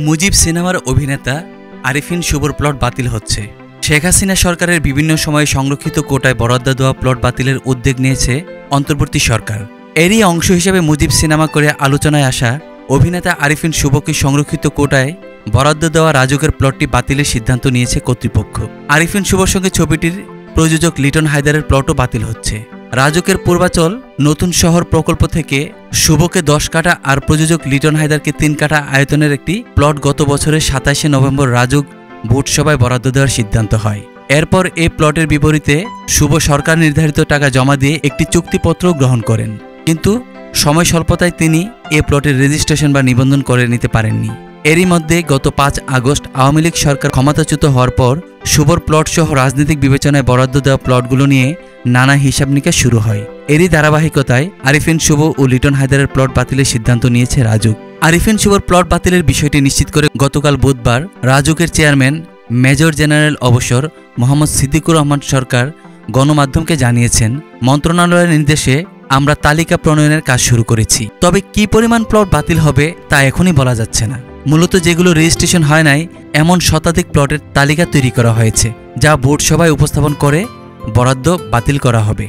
মুজিব সিনেমার অভিনেতা আরিফিন শুভর প্লট বাতিল হচ্ছে। শেখ হাসিনা সরকারের বিভিন্ন সময়ে সংরক্ষিত কোটায় বরাদ্দ দেওয়া প্লট বাতিলের উদ্যোগ নিয়েছে অন্তর্বর্তী সরকার। এরই অংশ হিসেবে মুজিব সিনেমা করে আলোচনায় আসা অভিনেতা আরিফিন শুভকে সংরক্ষিত কোটায় বরাদ্দ দেওয়া রাজুকের প্লটটি বাতিলের সিদ্ধান্ত নিয়েছে কর্তৃপক্ষ। আরিফিন শুভর সঙ্গে ছবিটির প্রযোজক লিটন হায়দারের প্লটও বাতিল হচ্ছে। রাজুকের পূর্বাচল নতুন শহর প্রকল্প থেকে শুভকে 10 কাঠা আর প্রযোজক লিটন হায়দারকে 3 কাঠা আয়তনের একটি প্লট গত বছরের 27শে নভেম্বর রাজুক ভোট সভায় বরাদ্দ দেওয়ার সিদ্ধান্ত হয়। এরপর এই প্লটের বিপরীতে শুভ সরকার নির্ধারিত টাকা জমা দিয়ে একটি চুক্তিপত্র গ্রহণ করেন, কিন্তু সময় স্বল্পতায় তিনি এ প্লটের রেজিস্ট্রেশন বা নিবন্ধন করে নিতে পারেননি। এরই মধ্যে গত 5 আগস্ট আওয়ামী লীগ সরকার ক্ষমতাচ্যুত হওয়ার পর শুভর প্লট সহ রাজনৈতিক বিবেচনায় বরাদ্দ দেওয়া প্লটগুলো নিয়ে নানা হিসাব নিকাশ শুরু হয়। এরই ধারাবাহিকতায় আরিফিন শুভ ও লিটন হায়দারের প্লট বাতিলের সিদ্ধান্ত নিয়েছে রাজুক। আরিফিন শুভর প্লট বাতিলের বিষয়টি নিশ্চিত করে গতকাল বুধবার রাজুকের চেয়ারম্যান মেজর জেনারেল অবসর মোহাম্মদ সিদ্দিকুর রহমান সরকার গণমাধ্যমকে জানিয়েছেন, মন্ত্রণালয়ের নির্দেশে আমরা তালিকা প্রণয়নের কাজ শুরু করেছি। তবে কি পরিমাণ প্লট বাতিল হবে তা এখনই বলা যাচ্ছে না। মূলত যেগুলো রেজিস্ট্রেশন হয় নাই এমন শতাধিক প্লটের তালিকা তৈরি করা হয়েছে, যা ভোট সভায় উপস্থাপন করে বরাদ্দ বাতিল করা হবে।